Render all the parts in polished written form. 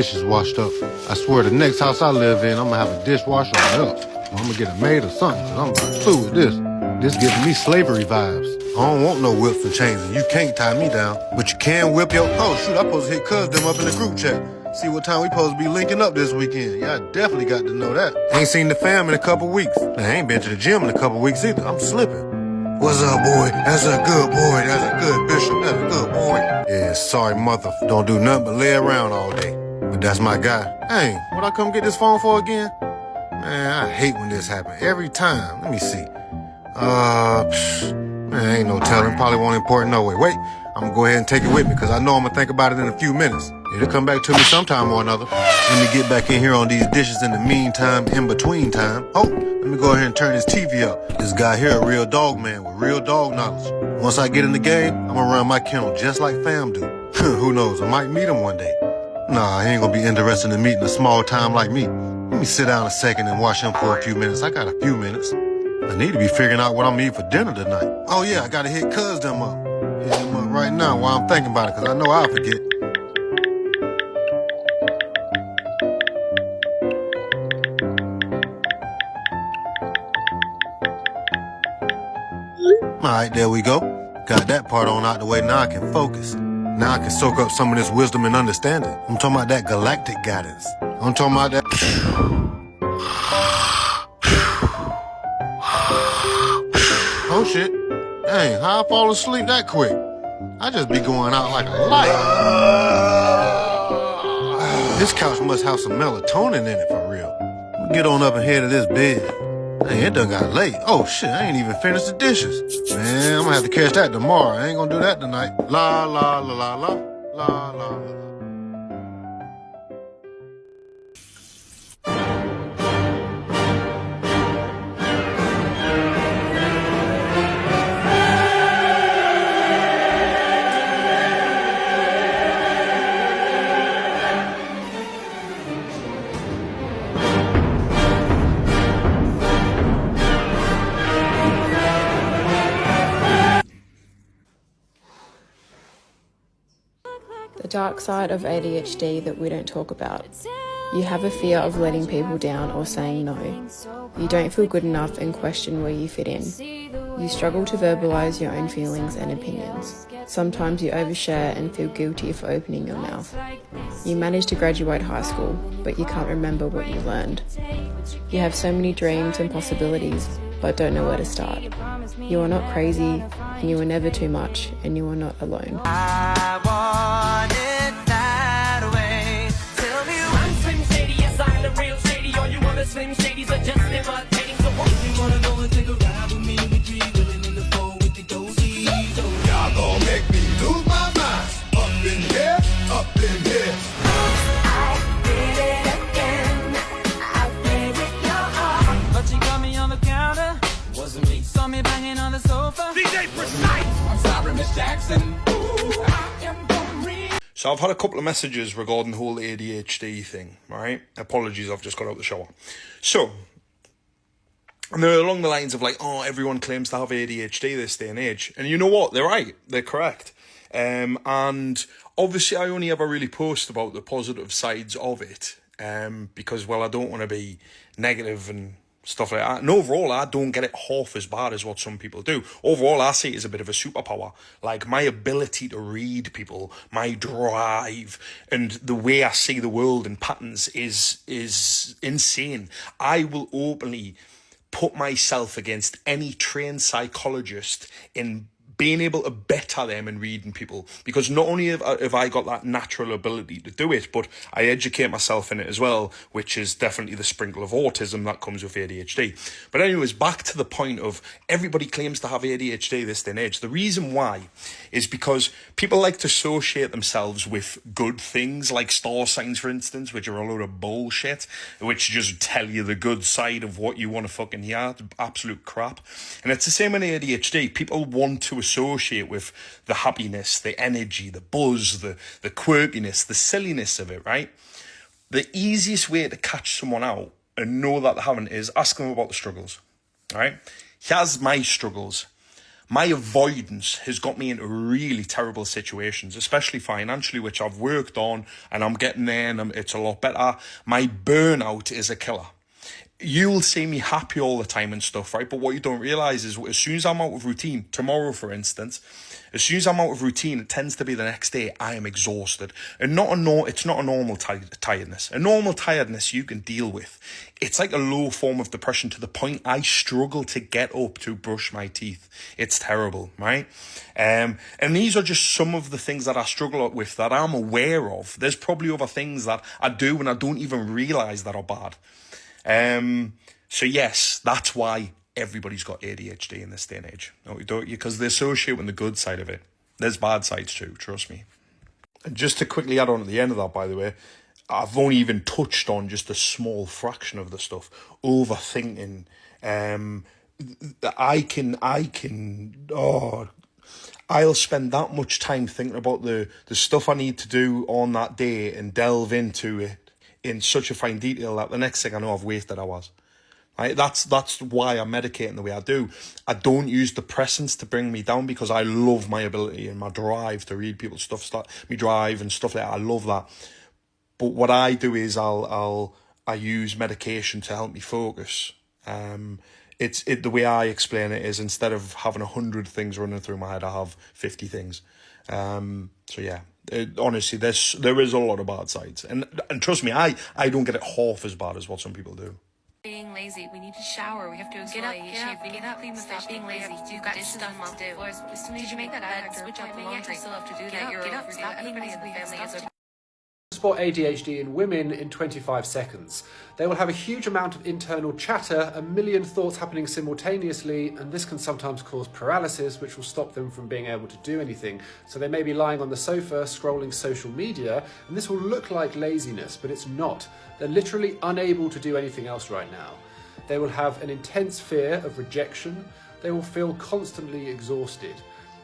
Dishes washed up. I swear the next house I live in, I'm gonna have a dishwasher on up. I'm gonna get a maid or something, cause I'm not through with this. This giving me slavery vibes. I don't want no whips and chains, and you can't tie me down. But you can whip your... Oh, shoot, I supposed to hit cuz them up in the group chat. See what time we supposed to be linking up this weekend. Yeah, I definitely got to know that. Ain't seen the fam in a couple weeks. I ain't been to the gym in a couple weeks either. I'm slipping. What's up, boy? That's a good boy. That's a good bishop. That's a good boy. Yeah, sorry, mother. Don't do nothing but lay around all day. But that's my guy. Hey, what I come get this phone for again? Man, I hate when this happens. Every time. Let me see. Man, ain't no telling. Probably won't important no way. Wait, I'm gonna go ahead and take it with me, because I know I'm gonna think about it in a few minutes. It'll come back to me sometime or another. Let me get back in here on these dishes in the meantime, in between time. Oh, let me go ahead and turn this TV up. This guy here a real dog man with real dog knowledge. Once I get in the game, I'm gonna run my kennel just like fam do. Who knows, I might meet him one day. Nah, he ain't gonna be interested in meeting a small time like me. Let me sit down a second and watch him for a few minutes. I got a few minutes. I need to be figuring out what I'm eating for dinner tonight. Oh yeah, I gotta hit cuz them up. Hit them up right now while I'm thinking about it, because I know I'll forget. Alright, there we go. Got that part on out the way, now I can focus. Now I can soak up some of this wisdom and understanding. I'm talking about that galactic guidance. I'm talking about that... Oh shit. Dang, how I fall asleep that quick? I just be going out like a light. This couch must have some melatonin in it for real. Let me get on up and head to this bed. Dang, it done got late. Oh shit, I ain't even finished the dishes. Man, I'm gonna have to catch that tomorrow. I ain't gonna do that tonight. La la la la la la la la. The dark side of ADHD that we don't talk about. You have a fear of letting people down or saying no. You don't feel good enough and question where you fit in. You struggle to verbalize your own feelings and opinions. Sometimes you overshare and feel guilty for opening your mouth. You manage to graduate high school, but you can't remember what you learned. You have so many dreams and possibilities, but don't know where to start. You are not crazy, and you are never too much, and you are not alone. I want it that way. Tell me I'm Slim Shady, yes I'm the real Shady. All you other Slim Shadys are just imitating. So if you wanna go and take a ride with me, we three willing in the four with the cosy. Y'all gon' make me lose my mind. Up in here, up in here. I did it again. I played with your heart. But she got me on the counter. Wasn't me. Saw me banging on the sofa. DJ Precise. I'm sorry, Miss Jackson. Ooh, I am gonna read. So I've had a couple of messages regarding the whole ADHD thing, right? Apologies, I've just got out of the shower. So, and they're along the lines of like, oh, everyone claims to have ADHD this day and age. And you know what? They're right. They're correct. And obviously I only ever really post about the positive sides of it because, well, I don't want to be negative and stuff like that. And overall, I don't get it half as bad as what some people do. Overall, I see it as a bit of a superpower. Like, my ability to read people, my drive, and the way I see the world and patterns is insane. I will openly put myself against any trained psychologist in being able to better them in reading people, because not only have I got that natural ability to do it, but I educate myself in it as well, which is definitely the sprinkle of autism that comes with ADHD. But anyways, back to the point of everybody claims to have ADHD this day and age. The reason why is because people like to associate themselves with good things, like star signs, for instance, which are a load of bullshit, which just tell you the good side of what you want to fucking hear. Absolute crap. And it's the same in ADHD. People want to associate with the happiness, the energy, the buzz, the quirkiness, the silliness of it, right? The easiest way to catch someone out and know that they haven't is ask them about the struggles, right? Here's my struggles. My avoidance has got me into really terrible situations, especially financially, which I've worked on and I'm getting there and it's a lot better. My burnout is a killer. You'll see me happy all the time and stuff, right? But what you don't realise is as soon as I'm out of routine, tomorrow for instance, as soon as I'm out of routine, it tends to be the next day, I am exhausted. And it's not a normal tiredness. A normal tiredness you can deal with. It's like a low form of depression to the point I struggle to get up to brush my teeth. It's terrible, right? And these are just some of the things that I struggle with that I'm aware of. There's probably other things that I do and I don't even realise that are bad. So yes, that's why everybody's got ADHD in this day and age. Because they associate with the good side of it. There's bad sides too, trust me. And just to quickly add on at the end of that, by the way, I've only even touched on just a small fraction of the stuff. Overthinking. I'll spend that much time thinking about the stuff I need to do on that day and delve into it in such a fine detail that the next thing I know I've wasted hours. Right? That's why I'm medicating the way I do. I don't use depressants to bring me down because I love my ability and my drive to read people's stuff, me drive and stuff like that. I love that. But what I do is I use medication to help me focus. The way I explain it is instead of having 100 things running through my head, I have 50 things. So yeah. Honestly, there is a lot of bad sides, and trust me, I don't get it half as bad as what some people do. Being lazy, we need to shower, we have to get up, stop being lazy, you've got stuff to do. Did you make that bed, switch out the laundry, still have to do that, get up, stop being lazy, family is Spot ADHD in women in 25 seconds. They will have a huge amount of internal chatter, a million thoughts happening simultaneously, and this can sometimes cause paralysis, which will stop them from being able to do anything. So they may be lying on the sofa, scrolling social media, and this will look like laziness, but it's not. They're literally unable to do anything else right now. They will have an intense fear of rejection. They will feel constantly exhausted.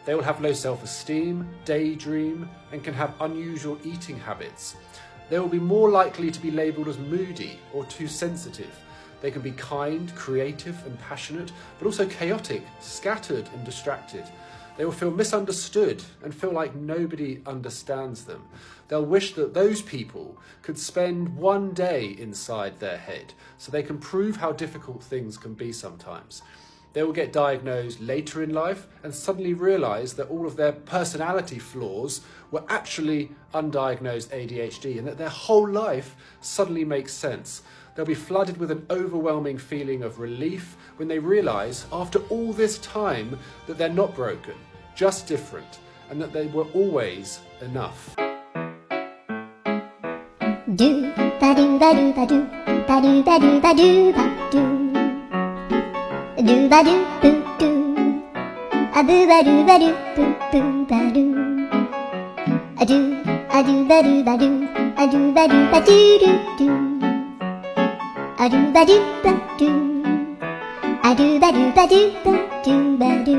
They will have low self-esteem, daydream, and can have unusual eating habits. They will be more likely to be labelled as moody or too sensitive. They can be kind, creative and passionate, but also chaotic, scattered and distracted. They will feel misunderstood and feel like nobody understands them. They'll wish that those people could spend one day inside their head so they can prove how difficult things can be sometimes. They will get diagnosed later in life and suddenly realise that all of their personality flaws were actually undiagnosed ADHD and that their whole life suddenly makes sense. They'll be flooded with an overwhelming feeling of relief when they realise after all this time that they're not broken, just different, and that they were always enough. Do ba do ba do ba do ba do ba do ba do ba do. Do ba do boo do, a boo ba do boo ba do. A do ba do ba do, a do ba do ba do do. A do ba do ba do, a do ba do ba do ba do.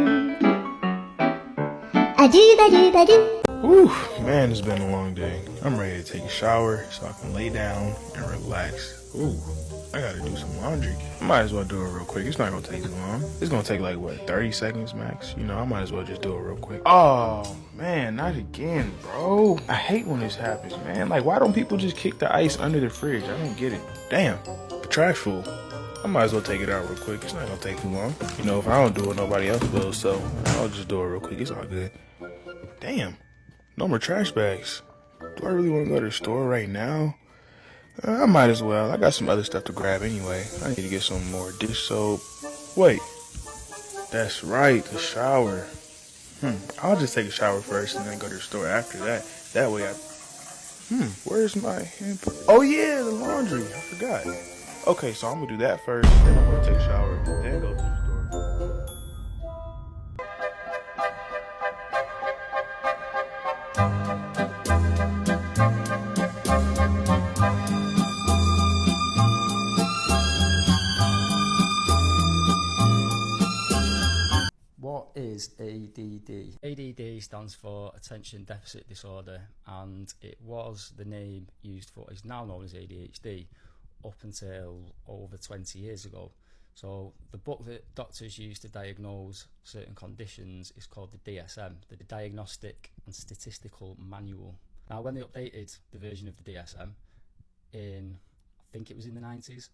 A do ba do ba do. Whew, man, it's been a long day. I'm ready to take a shower so I can lay down and relax. Ooh, I gotta do some laundry. I might as well do it real quick. It's not gonna take too long. It's gonna take like, what, 30 seconds max? You know, I might as well just do it real quick. Oh, man, not again, bro. I hate when this happens, man. Like, why don't people just kick the ice under the fridge? I don't get it. Damn, the trash full. I might as well take it out real quick. It's not gonna take too long. You know, if I don't do it, nobody else will, so I'll just do it real quick. It's all good. Damn, no more trash bags. Do I really want to go to the store right now? I might as well. I got some other stuff to grab anyway. I need to get some more dish soap. Wait, that's right, the shower. I'll just take a shower first and then go to the store after that. That way where's my hand? Oh yeah, the laundry. I forgot. Okay, so I'm gonna do that first, then I'm gonna take a shower, then go to the store. What is ADD? ADD stands for Attention Deficit Disorder, and it was the name used for, it's now known as ADHD, up until over 20 years ago. So the book that doctors use to diagnose certain conditions is called the DSM, the Diagnostic and Statistical Manual. Now, when they updated the version of the DSM in, I think it was in the 90s,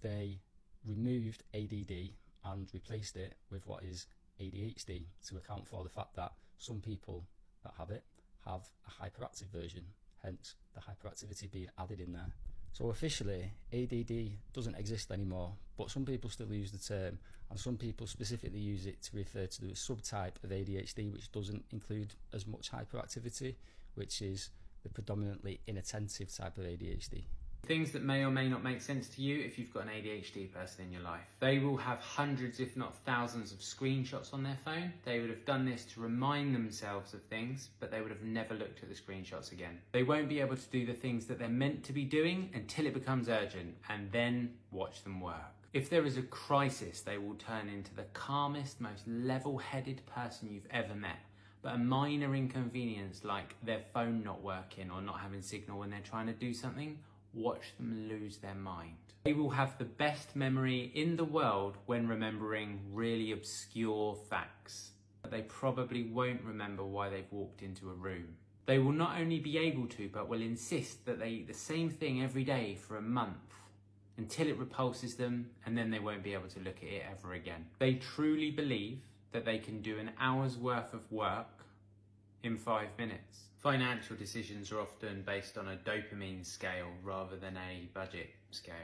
they removed ADD and replaced it with what is ADHD to account for the fact that some people that have it have a hyperactive version, hence the hyperactivity being added in there. So officially, ADD doesn't exist anymore, but some people still use the term, and some people specifically use it to refer to the subtype of ADHD, which doesn't include as much hyperactivity, which is the predominantly inattentive type of ADHD. Things that may or may not make sense to you if you've got an ADHD person in your life. They will have hundreds, if not thousands, of screenshots on their phone. They would have done this to remind themselves of things, but they would have never looked at the screenshots again. They won't be able to do the things that they're meant to be doing until it becomes urgent, and then watch them work. If there is a crisis, they will turn into the calmest, most level-headed person you've ever met. But a minor inconvenience like their phone not working or not having signal when they're trying to do something, watch them lose their mind. They will have the best memory in the world when remembering really obscure facts, but they probably won't remember why they've walked into a room. They will not only be able to, but will insist that they eat the same thing every day for a month until it repulses them, and then they won't be able to look at it ever again. They truly believe that they can do an hour's worth of work in 5 minutes. Financial decisions are often based on a dopamine scale rather than a budget scale.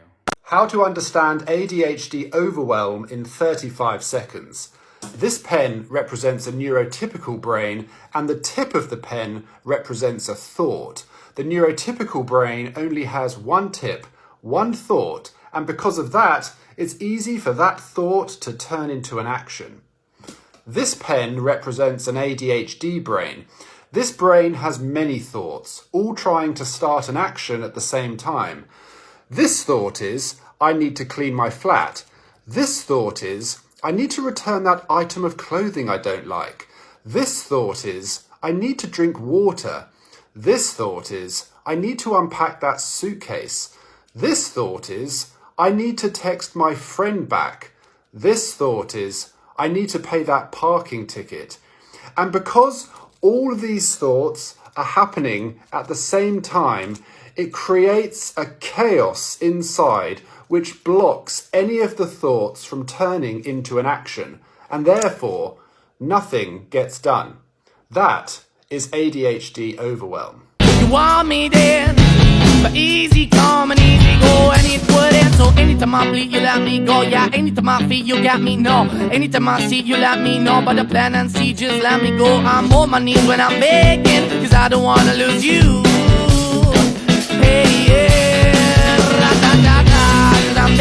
How to understand ADHD overwhelm in 35 seconds. This pen represents a neurotypical brain, and the tip of the pen represents a thought. The neurotypical brain only has one tip, one thought, and because of that, it's easy for that thought to turn into an action. This pen represents an ADHD brain. This brain has many thoughts, all trying to start an action at the same time. This thought is, I need to clean my flat. This thought is, I need to return that item of clothing I don't like. This thought is, I need to drink water. This thought is, I need to unpack that suitcase. This thought is, I need to text my friend back. This thought is, I need to pay that parking ticket. And because all of these thoughts are happening at the same time, it creates a chaos inside which blocks any of the thoughts from turning into an action, and therefore nothing gets done. That is ADHD overwhelm. You want me then, but easy come and easy go, and it wouldn't. So anytime I bleed, you let me go. Yeah, anytime I feel, you got me, no. Anytime I see, you let me know. But the plan and see, just let me go. I'm on my knees when I'm begging, cause I don't wanna lose you. Hey, yeah, ra-da-da-da, cause I'm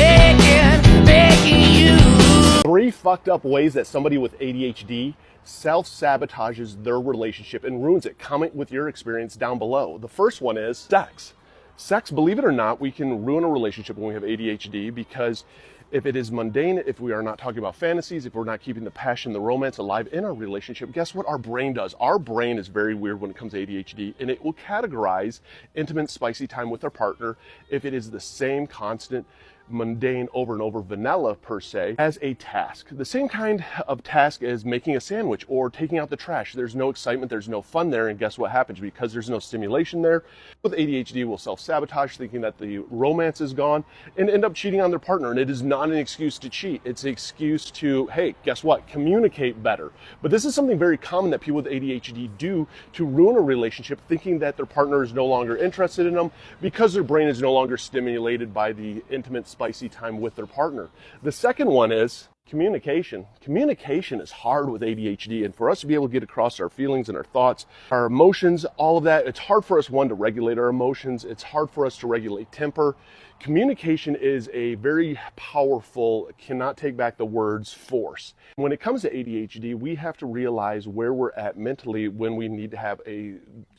begging you. 3 fucked up ways that somebody with ADHD self-sabotages their relationship and ruins it. Comment with your experience down below. The first one is sex. Sex, believe it or not, we can ruin a relationship when we have ADHD because if it is mundane, if we are not talking about fantasies, if we're not keeping the passion, the romance alive in our relationship, guess what our brain does? Our brain is very weird when it comes to ADHD, and it will categorize intimate, spicy time with our partner if it is the same constant, mundane, over and over, vanilla per se, as a task. The same kind of task as making a sandwich or taking out the trash. There's no excitement, there's no fun there, and guess what happens? Because there's no stimulation there, with ADHD will self-sabotage, thinking that the romance is gone, and end up cheating on their partner. And it is not an excuse to cheat. It's an excuse to, hey, guess what? Communicate better. But this is something very common that people with ADHD do to ruin a relationship, thinking that their partner is no longer interested in them because their brain is no longer stimulated by the intimate, spicy time with their partner. The second one is communication. Communication is hard with ADHD, and for us to be able to get across our feelings and our thoughts, our emotions, all of that, it's hard for us, one, to regulate our emotions. It's hard for us to regulate temper. Communication is a very powerful, cannot take back the words, force. When it comes to ADHD, we have to realize where we're at mentally when we need to have a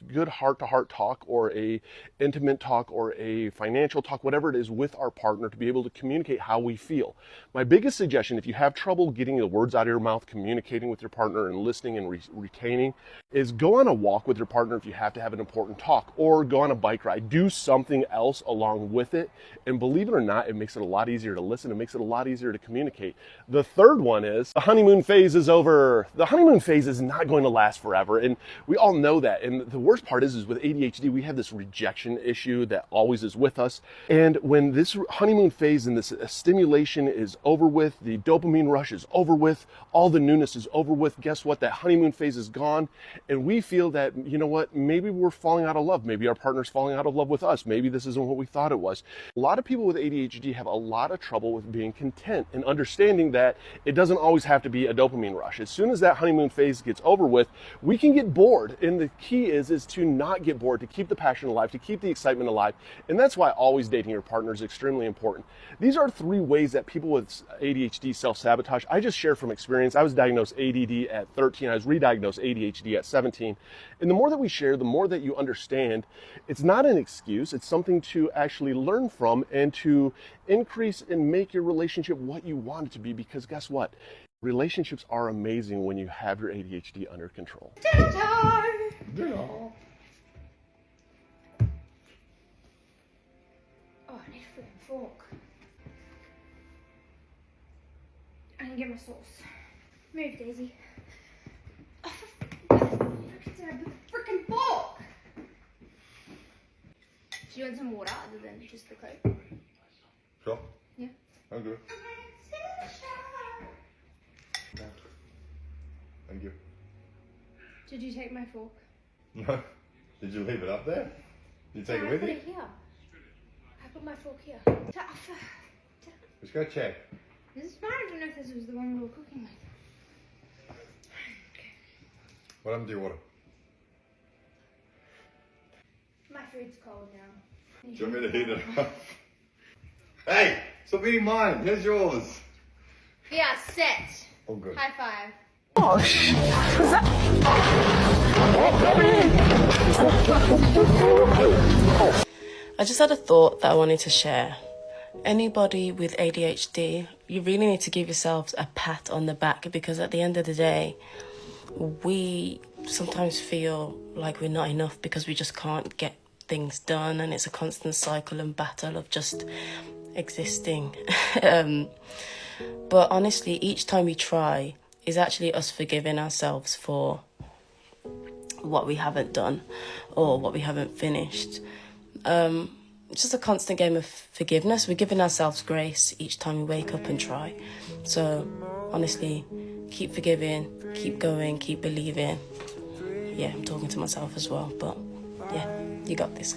good heart-to-heart talk or a intimate talk or a financial talk, whatever it is, with our partner to be able to communicate how we feel. My biggest suggestion, if you have trouble getting the words out of your mouth, communicating with your partner and listening and retaining, is go on a walk with your partner if you have to have an important talk, or go on a bike ride. Do something else along with it. And believe it or not, it makes it a lot easier to listen. It makes it a lot easier to communicate. The third one is the honeymoon phase is over. The honeymoon phase is not going to last forever. And we all know that. And the worst part is with ADHD, we have this rejection issue that always is with us. And when this honeymoon phase and this stimulation is over with, the dopamine rush is over with, all the newness is over with, guess what? That honeymoon phase is gone. And we feel that, you know what, maybe we're falling out of love. Maybe our partner's falling out of love with us. Maybe this isn't what we thought it was. A lot of people with ADHD have a lot of trouble with being content and understanding that it doesn't always have to be a dopamine rush. As soon as that honeymoon phase gets over with, we can get bored. And the key is to not get bored, to keep the passion alive, to keep the excitement alive. And that's why always dating your partner is extremely important. These are 3 ways that people with ADHD self-sabotage. I just share from experience. I was diagnosed ADD at 13. I was re-diagnosed ADHD at 17. And the more that we share, the more that you understand, it's not an excuse. It's something to actually learn from and to increase and make your relationship what you want it to be. Because guess what? Relationships are amazing when you have your ADHD under control. Oh, I need a freaking fork. I can get my sauce. Move, Daisy. Oh, for fuck's sake, with the freaking fork! Do you want some water other than just the Coke? Sure. Yeah. I'm good. Thank you. Did you take my fork? No. Did you leave it up there? Did you take it with put you? it here. I put my fork here. Let's go check. This is fine. I don't know if this was the one we were cooking with. Okay. What happened to your water? My food's cold now. Do you want me to heat it up? Hey! Stop eating mine! Here's yours! Yeah, set. Oh, good. High five. I just had a thought that I wanted to share. Anybody with ADHD, you really need to give yourselves a pat on the back, because at the end of the day, we sometimes feel like we're not enough because we just can't get things done, and it's a constant cycle and battle of just existing. But honestly, each time we try is actually us forgiving ourselves for what we haven't done or what we haven't finished. It's just a constant game of forgiveness. We're giving ourselves grace each time we wake up and try. So honestly, keep forgiving, keep going, keep believing. Yeah, I'm talking to myself as well, but yeah, you got this.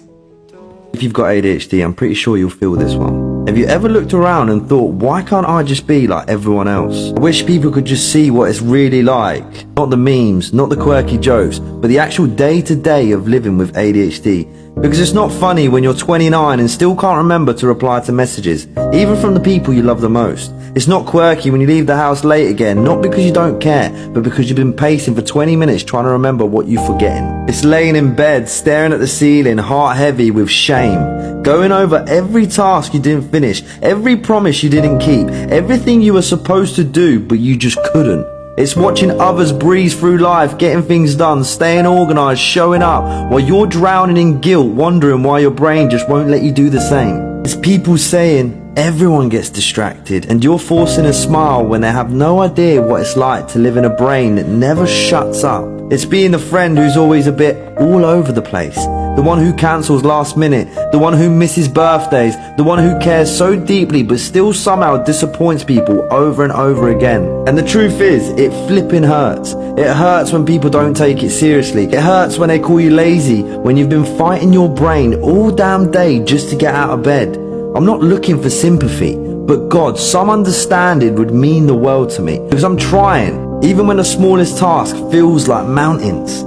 If you've got ADHD, I'm pretty sure you'll feel this one. Have you ever looked around and thought, why can't I just be like everyone else? I wish people could just see what it's really like. Not the memes, not the quirky jokes, but the actual day-to-day of living with ADHD. Because it's not funny when you're 29 and still can't remember to reply to messages, even from the people you love the most. It's not quirky when you leave the house late again, not because you don't care, but because you've been pacing for 20 minutes trying to remember what you're forgetting. It's laying in bed, staring at the ceiling, heart heavy with shame, going over every task you didn't finish, every promise you didn't keep, everything you were supposed to do, but you just couldn't. It's watching others breeze through life, getting things done, staying organised, showing up, while you're drowning in guilt, wondering why your brain just won't let you do the same. It's people saying, everyone gets distracted, and you're forcing a smile when they have no idea what it's like to live in a brain that never shuts up. It's being the friend who's always a bit all over the place, the one who cancels last minute, the one who misses birthdays, the one who cares so deeply but still somehow disappoints people over and over again. And the truth is, it flipping hurts. It hurts when people don't take it seriously. It hurts when they call you lazy, when you've been fighting your brain all damn day just to get out of bed. I'm not looking for sympathy, but God, some understanding would mean the world to me, because I'm trying, even when the smallest task feels like mountains.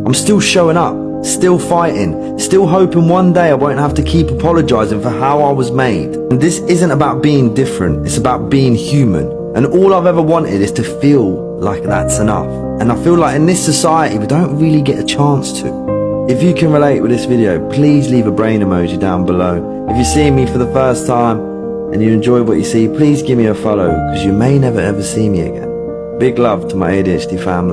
I'm still showing up, still fighting, still hoping one day I won't have to keep apologising for how I was made. And this isn't about being different, it's about being human. And all I've ever wanted is to feel like that's enough. And I feel like in this society we don't really get a chance to. If you can relate with this video, please leave a brain emoji down below. If you're seeing me for the first time and you enjoy what you see, please give me a follow, because you may never ever see me again. Big love to my ADHD family.